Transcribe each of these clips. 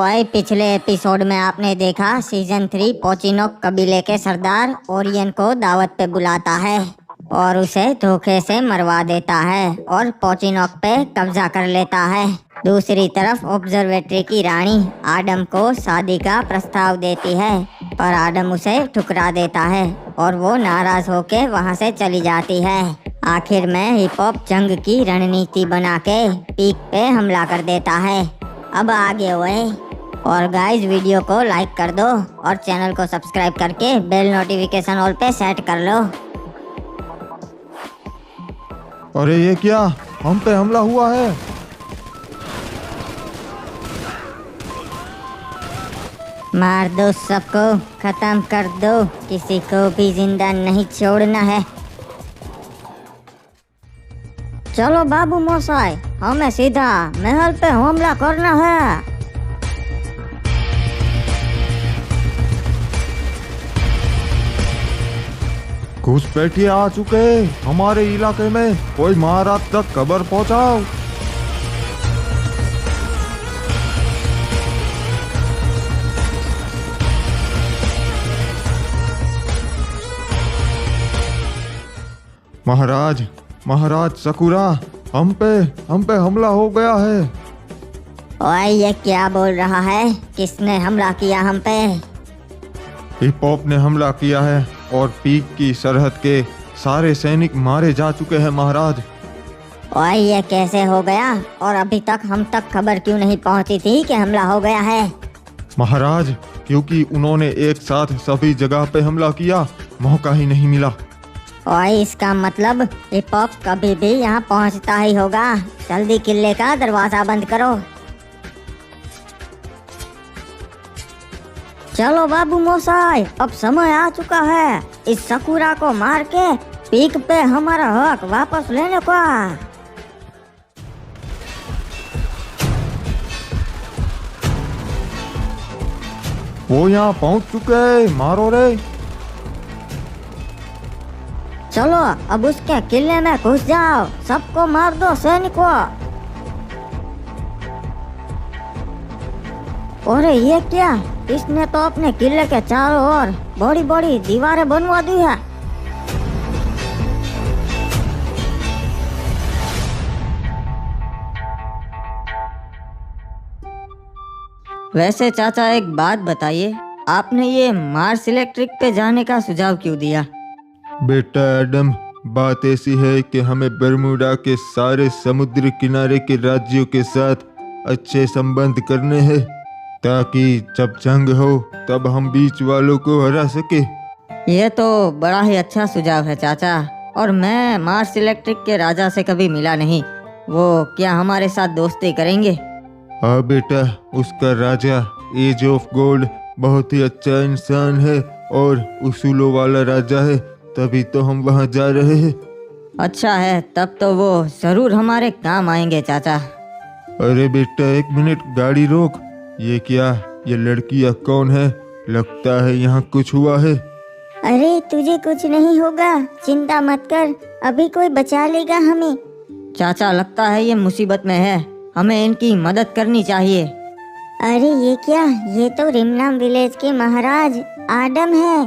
ओए, पिछले एपिसोड में आपने देखा सीजन 3 पोचिनोक कबीले के सरदार ओरियन को दावत पे बुलाता है और उसे धोखे से मरवा देता है और पोचिनोक पे कब्जा कर लेता है। दूसरी तरफ ऑब्जर्वेटरी की रानी आडम को शादी का प्रस्ताव देती है पर आडम उसे ठुकरा देता है और वो नाराज होके वहाँ से चली जाती है। आखिर में हिप हॉप जंग की रणनीति बना के पीक पे हमला कर देता है। अब आगे हुए और गाइस वीडियो को लाइक कर दो और चैनल को सब्सक्राइब करके बेल नोटिफिकेशन ऑल पे सेट कर लो। अरे ये क्या, हम पे हमला हुआ है। मार दो सबको, खत्म कर दो, किसी को भी जिंदा नहीं छोड़ना है। चलो बाबू मोसाई, हमें सीधा महल पे हमला करना है। घुसपैठिए आ चुके हमारे इलाके में, कोई महाराज तक खबर पहुंचाओ। महाराज महाराज सकुरा, हम पे हमला हो गया है। ओए, ये क्या बोल रहा है? किसने हमला किया हम पे? हिप हॉप ने हमला किया है और पीक की सरहद के सारे सैनिक मारे जा चुके हैं महाराज। ओए, ये कैसे हो गया और अभी तक हम तक खबर क्यों नहीं पहुंची थी कि हमला हो गया है? महाराज, क्योंकि उन्होंने एक साथ सभी जगह पे हमला किया, मौका ही नहीं मिला। ओए, इसका मतलब हिप हॉप कभी भी यहाँ पहुँचता ही होगा। जल्दी किले का दरवाजा बंद करो। चलो बाबू मोसाई, अब समय आ चुका है इस सकुरा को मार के पीक पे हमारा हक वापस लेने का। वो यहाँ पहुँच चुके हैं, मारो रे। चलो अब उसके किले में घुस जाओ, सबको मार दो सैनिकों। अरे ये क्या, इसने तो अपने किले के चारों ओर बड़ी बड़ी दीवारें बनवा दी है। वैसे चाचा एक बात बताइए, आपने ये मार्स इलेक्ट्रिक पे जाने का सुझाव क्यों दिया? बेटा एडम, बात ऐसी है कि हमें बरमूडा के सारे समुद्र किनारे के राज्यों के साथ अच्छे संबंध करने हैं ताकि जब जंग हो तब हम बीच वालों को हरा सके। ये तो बड़ा ही अच्छा सुझाव है चाचा, और मैं मार्स इलेक्ट्रिक के राजा से कभी मिला नहीं। वो क्या हमारे साथ दोस्ती करेंगे? हाँ बेटा, उसका राजा एज ऑफ गोल्ड बहुत ही अच्छा इंसान है और उसूलों वाला राजा है, तभी तो हम वहाँ जा रहे हैं। अच्छा है, तब तो वो जरूर हमारे काम आएंगे चाचा। अरे बेटा एक मिनट, गाड़ी रोक। ये क्या, ये लड़कियाँ कौन है? लगता है यहाँ कुछ हुआ है। अरे तुझे कुछ नहीं होगा, चिंता मत कर, अभी कोई बचा लेगा हमें। चाचा लगता है ये मुसीबत में है, हमें इनकी मदद करनी चाहिए। अरे ये क्या, ये तो रिमनाम विलेज के महाराज आडम है।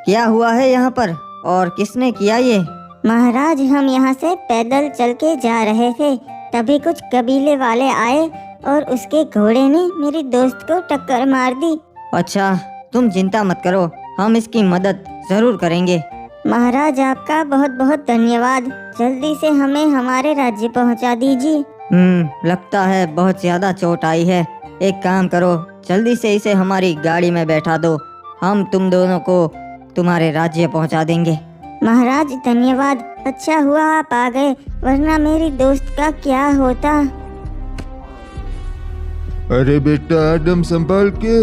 क्या हुआ है यहाँ पर और किसने किया ये? महाराज, हम यहाँ से पैदल चल के जा रहे थे, तभी कुछ कबीले वाले आए और उसके घोड़े ने मेरी दोस्त को टक्कर मार दी। अच्छा, तुम चिंता मत करो, हम इसकी मदद जरूर करेंगे। महाराज आपका बहुत बहुत धन्यवाद, जल्दी से हमें हमारे राज्य पहुंचा दीजिए। लगता है बहुत ज्यादा चोट आई है। एक काम करो, जल्दी से इसे हमारी गाड़ी में बैठा दो, हम तुम दोनों को तुम्हारे राज्य पहुंचा देंगे। महाराज धन्यवाद, अच्छा हुआ आप आ गए, वरना मेरी दोस्त का क्या होता। अरे बेटा एडम, संभाल के।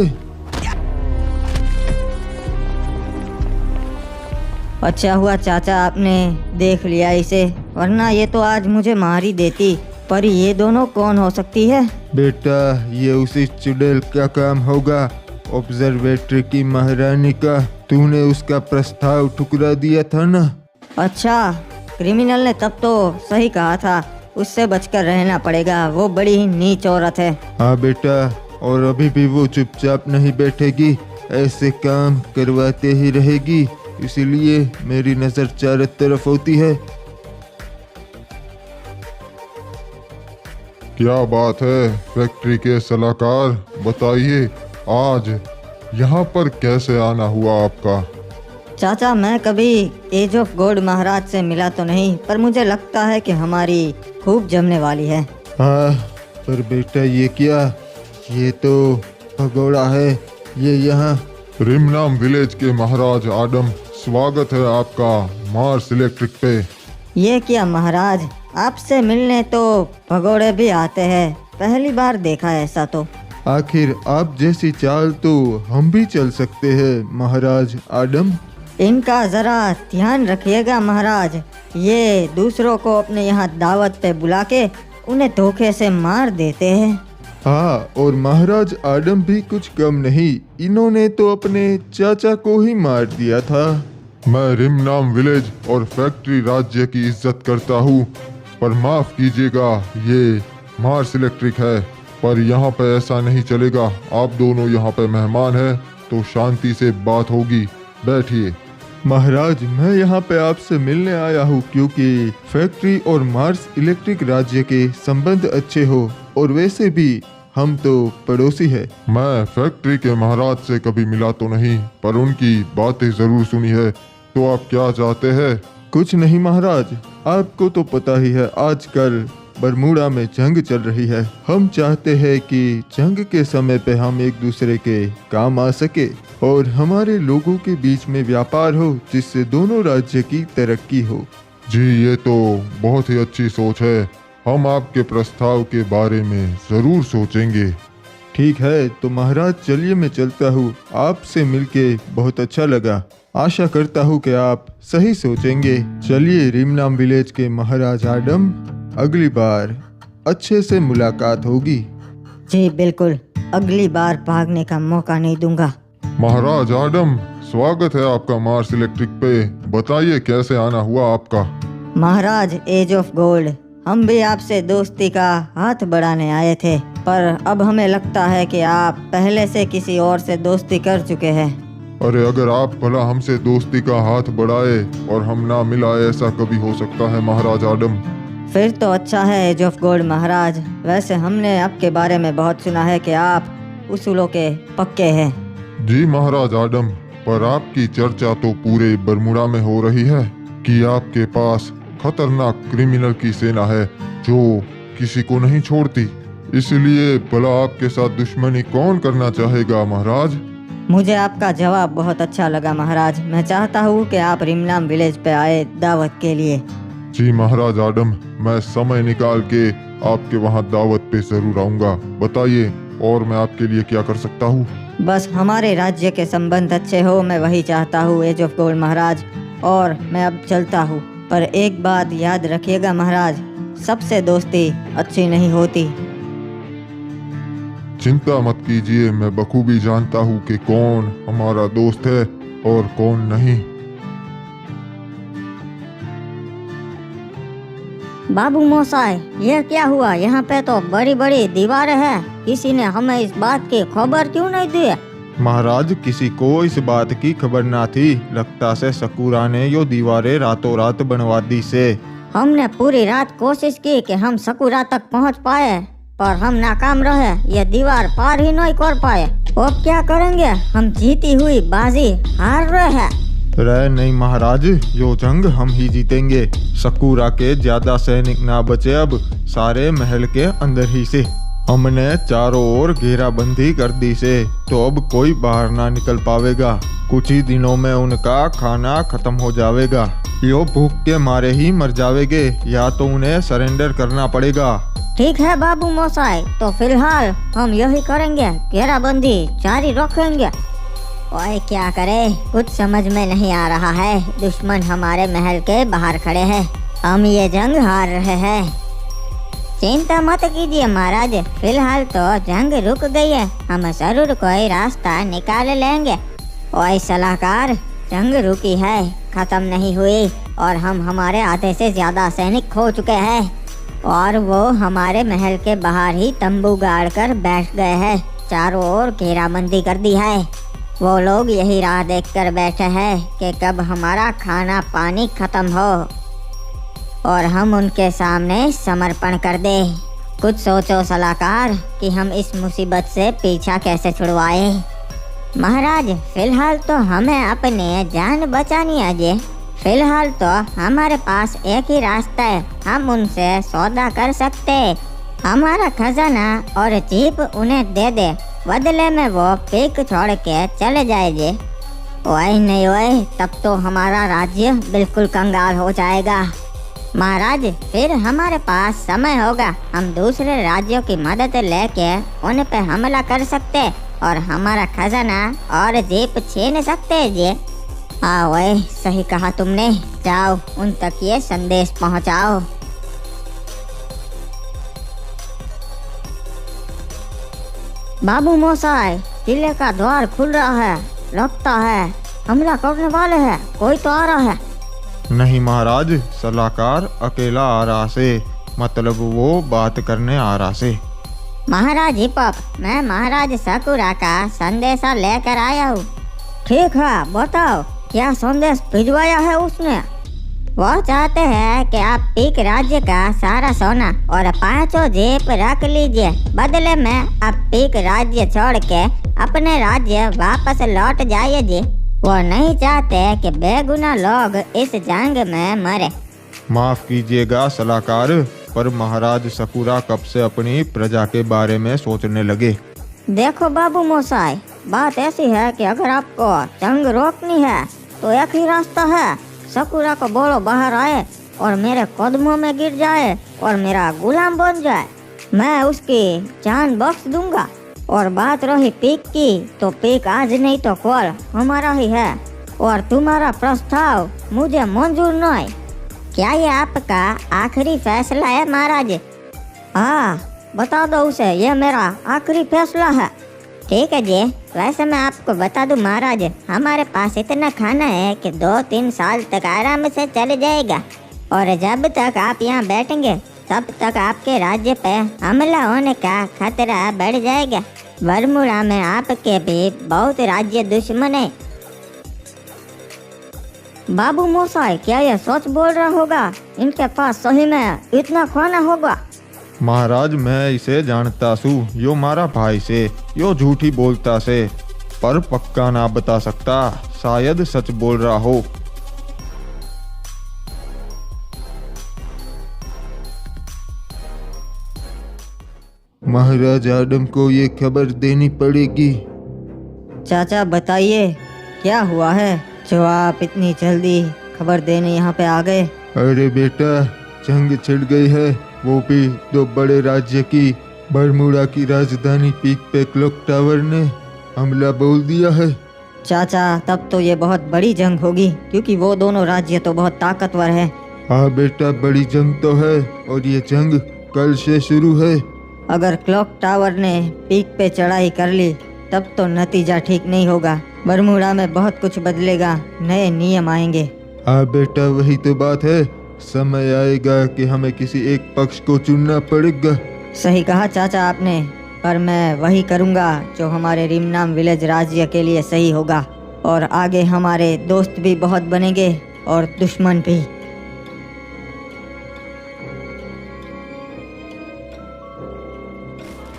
अच्छा हुआ चाचा आपने देख लिया इसे, वरना ये तो आज मुझे मार ही देती। पर ये दोनों कौन हो सकती है? बेटा ये उसी चुड़ैल का काम होगा, ऑब्जर्वेटरी की महारानी का। तूने उसका प्रस्ताव ठुकरा दिया था ना। अच्छा, क्रिमिनल ने तब तो सही कहा था, उससे बचकर रहना पड़ेगा, वो बड़ी ही नीच औरत है। हाँ बेटा, और अभी भी वो चुपचाप नहीं बैठेगी, ऐसे काम करवाते ही रहेगी। इसीलिए मेरी नजर चारों तरफ होती है। क्या बात है फैक्ट्री के सलाहकार, बताइए आज यहाँ पर कैसे आना हुआ आपका? चाचा, मैं कभी एज ऑफ गॉड महाराज से मिला तो नहीं, पर मुझे लगता है कि हमारी खूब जमने वाली है। हाँ, पर बेटा ये क्या? ये तो भगोड़ा है। ये यहाँ रिमनाम विलेज के महाराज आडम, स्वागत है आपका मार्स इलेक्ट्रिक पे। ये क्या महाराज, आपसे मिलने तो भगोड़े भी आते हैं, पहली बार देखा है ऐसा तो। आखिर आप जैसी चाल तो हम भी चल सकते हैं महाराज आडम। इनका जरा ध्यान रखिएगा महाराज, ये दूसरों को अपने यहाँ दावत पे बुला के उन्हें धोखे से मार देते हैं। हाँ, और महाराज आडम भी कुछ कम नहीं, इन्होंने तो अपने चाचा को ही मार दिया था। मैं रिमनाम विलेज और फैक्ट्री राज्य की इज्जत करता हूँ, पर माफ कीजिएगा ये मार्स इलेक्ट्रिक है, पर यहाँ पे ऐसा नहीं चलेगा। आप दोनों यहाँ पे मेहमान हैं तो शांति से बात होगी, बैठिए। महाराज, मैं यहाँ पे आपसे मिलने आया हूँ क्योंकि फैक्ट्री और मार्स इलेक्ट्रिक राज्य के संबंध अच्छे हो, और वैसे भी हम तो पड़ोसी है। मैं फैक्ट्री के महाराज से कभी मिला तो नहीं, पर उनकी बातें जरूर सुनी है। तो आप क्या चाहते हैं? कुछ नहीं महाराज, आपको तो पता ही है आजकल बरमूडा में जंग चल रही है। हम चाहते हैं कि जंग के समय पे हम एक दूसरे के काम आ सके और हमारे लोगों के बीच में व्यापार हो, जिससे दोनों राज्य की तरक्की हो। जी, ये तो बहुत ही अच्छी सोच है। हम आपके प्रस्ताव के बारे में जरूर सोचेंगे। ठीक है, तो महाराज चलिए मैं चलता हूँ। आपसे मिलके बहुत अच्छा लगा। आशा करता हूँ कि आप सही सोचेंगे। चलिए रिमनाम विलेज के महाराज आडम, अगली बार अच्छे से मुलाकात होगी। जी बिल्कुल, अगली बार भागने का मौका नहीं दूंगा। महाराज आडम, स्वागत है आपका मार्स इलेक्ट्रिक पे। बताइए कैसे आना हुआ आपका? महाराज एज ऑफ गोल्ड, हम भी आपसे दोस्ती का हाथ बढ़ाने आए थे, पर अब हमें लगता है कि आप पहले से किसी और से दोस्ती कर चुके हैं। अरे अगर आप भला हमसे दोस्ती का हाथ बढ़ाए और हम ना मिलाए, ऐसा कभी हो सकता है महाराज आडम? फिर तो अच्छा है एज ऑफ गोल्ड महाराज। वैसे हमने आपके बारे में बहुत सुना है कि आप उसूलों के पक्के हैं। जी महाराज आडम, पर आपकी चर्चा तो पूरे बरमूडा में हो रही है कि आपके पास खतरनाक क्रिमिनल की सेना है जो किसी को नहीं छोड़ती। इसलिए भला आपके साथ दुश्मनी कौन करना चाहेगा महाराज? मुझे आपका जवाब बहुत अच्छा लगा महाराज। मैं चाहता हूँ कि आप रिमनाम विलेज पे आए दावत के लिए। जी महाराज आडम, मैं समय निकाल के आपके वहाँ दावत पे जरूर आऊँगा। बताइए और मैं आपके लिए क्या कर सकता हूँ? बस हमारे राज्य के संबंध अच्छे हो, मैं वही चाहता हूँ एज ऑफ गोल्ड महाराज। और मैं अब चलता हूँ, पर एक बात याद रखिएगा महाराज, सबसे दोस्ती अच्छी नहीं होती। चिंता मत कीजिए, मैं बखूबी जानता हूँ कि कौन हमारा दोस्त है और कौन नहीं। बाबू मोसाई, यह क्या हुआ? यहाँ पे तो बड़ी बड़ी दीवारें हैं, किसी ने हमें इस बात की खबर क्यों नहीं दी? महाराज, किसी को इस बात की खबर ना थी। लगता से सकूरा ने यो दीवारें रातों रात बनवा दी से। हमने पूरी रात कोशिश की कि हम सकूरा तक पहुँच पाए, पर हम नाकाम रहे। ये दीवार पार ही नहीं कर पाए। अब क्या करेंगे? हम जीती हुई बाजी हार रहे हैं। रहे नहीं महाराज, यो जंग हम ही जीतेंगे। सकूरा के ज्यादा सैनिक ना बचे, अब सारे महल के अंदर ही से। हमने चारों ओर घेराबंदी कर दी से, तो अब कोई बाहर ना निकल पावेगा। कुछ ही दिनों में उनका खाना खत्म हो जाएगा। यो भूख के मारे ही मर जावेंगे, या तो उन्हें सरेंडर करना पड़ेगा। ठीक है बाबू मोसाई, तो फिलहाल हम यही करेंगे, घेराबंदी जारी रखेंगे। ओए क्या करे, कुछ समझ में नहीं आ रहा है। दुश्मन हमारे महल के बाहर खड़े हैं, हम ये जंग हार रहे हैं। चिंता मत कीजिए महाराज, फिलहाल तो जंग रुक गई है, हम जरूर कोई रास्ता निकाल लेंगे। ओए सलाहकार, जंग रुकी है, खत्म नहीं हुई, और हम हमारे आधे से ज्यादा सैनिक खो चुके हैं, और वो हमारे महल के बाहर ही तंबू गाड़ कर बैठ गए हैं। चारों ओर घेराबंदी कर दी है। वो लोग यही राह देखकर बैठे हैं कि कब हमारा खाना पानी खत्म हो और हम उनके सामने समर्पण कर दे। कुछ सोचो सलाहकार कि हम इस मुसीबत से पीछा कैसे छुड़वाए। महाराज, फिलहाल तो हमें अपने जान बचानी है जी। फिलहाल तो हमारे पास एक ही रास्ता है, हम उनसे सौदा कर सकते। हमारा खजाना और जीप उन्हें दे दे, बदले में वो पीक छोड़ के चले जाए जी। ओए नहीं ओए, तब तो हमारा राज्य बिल्कुल कंगाल हो जाएगा। महाराज, फिर हमारे पास समय होगा, हम दूसरे राज्यों की मदद लेके उन पे हमला कर सकते और हमारा खजाना और जीप छीन सकते जी। हाँ वही सही कहा तुमने। जाओ उन तक ये संदेश पहुंचाओ। बाबू मोसाई, किले का द्वार खुल रहा है, लगता है हमला करने वाले हैं। कोई तो आ रहा है। नहीं महाराज, सलाहकार अकेला आ रहा से, मतलब वो बात करने आ रहा से। महाराज हिपॉप, मैं महाराज सकुरा का संदेशा लेकर आया हूँ। ठीक है, बताओ क्या संदेश भिजवाया है उसने? वो चाहते हैं कि आप पीक राज्य का सारा सोना और 5 जीप रख लीजिए, बदले में आप पीक राज्य छोड़ के अपने राज्य वापस लौट जाइए जी। वो नहीं चाहते कि बेगुनाह लोग इस जंग में मरे। माफ कीजिएगा सलाहकार, पर महाराज सकुरा कब से अपनी प्रजा के बारे में सोचने लगे। देखो बाबू मोसाई, बात ऐसी है कि अगर आपको जंग रोकनी है तो एक ही रास्ता है। सकुरा को बोलो बाहर आए और मेरे कदमों में गिर जाए और मेरा गुलाम बन जाए। मैं उसकी जान बख्श दूंगा। और बात रही पीक की, तो पीक आज नहीं तो कल हमारा ही है और तुम्हारा प्रस्ताव मुझे मंजूर नहीं। क्या ये आपका आखिरी फैसला है महाराज? हाँ, बता दो उसे, ये मेरा आखिरी फैसला है। ठीक है जी। वैसे मैं आपको बता दूं महाराज, हमारे पास इतना खाना है कि 2-3 साल तक आराम से चले जाएगा। और जब तक आप यहाँ बैठेंगे तब तक आपके राज्य पे हमला होने का खतरा बढ़ जाएगा। बरमूडा में आपके भी बहुत राज्य दुश्मन है। बाबू मोसाई, क्या ये सच बोल रहा होगा? इनके पास सही में इतना खाना होगा? महाराज, मैं इसे जानता सू, यो मारा भाई से, यो झूठी बोलता से, पर पक्का ना बता सकता, शायद सच बोल रहा हो। महाराज आदम को ये खबर देनी पड़ेगी। चाचा बताइए, क्या हुआ है जो आप इतनी जल्दी खबर देने यहाँ पे आ गए? अरे बेटा, जंग छिड़ गई है, वो भी 2 बड़े राज्य की। बरमूडा की राजधानी पीक पे क्लॉक टावर ने हमला बोल दिया है। चाचा, तब तो ये बहुत बड़ी जंग होगी, क्योंकि वो दोनों राज्य तो बहुत ताकतवर है। हाँ बेटा, बड़ी जंग तो है और ये जंग कल से शुरू है। अगर क्लॉक टावर ने पीक पे चढ़ाई कर ली तब तो नतीजा ठीक नहीं होगा। बरमूडा में बहुत कुछ बदलेगा, नए नियम आएंगे। हाँ बेटा, वही तो बात है। समय आएगा कि हमें किसी एक पक्ष को चुनना पड़ेगा। सही कहा चाचा आपने, पर मैं वही करूँगा जो हमारे रिमनाम विलेज राज्य के लिए सही होगा। और आगे हमारे दोस्त भी बहुत बनेंगे और दुश्मन भी।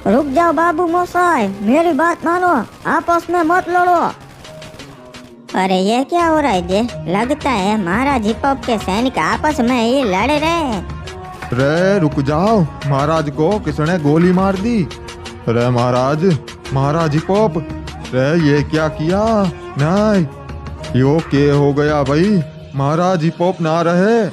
रुक जाओ बाबू मोसाई, मेरी बात मानो, आपस में मत लड़ो। अरे ये क्या हो रहा है जी? लगता है महाराज हिपॉप के सैनिक आपस में ही लड़ रहे हैं। रे रुक जाओ, महाराज को किसने गोली मार दी? रे महाराज हिपॉप, रे ये क्या किया? नहीं, यो के हो गया भाई? महाराज हिपॉप ना रहे।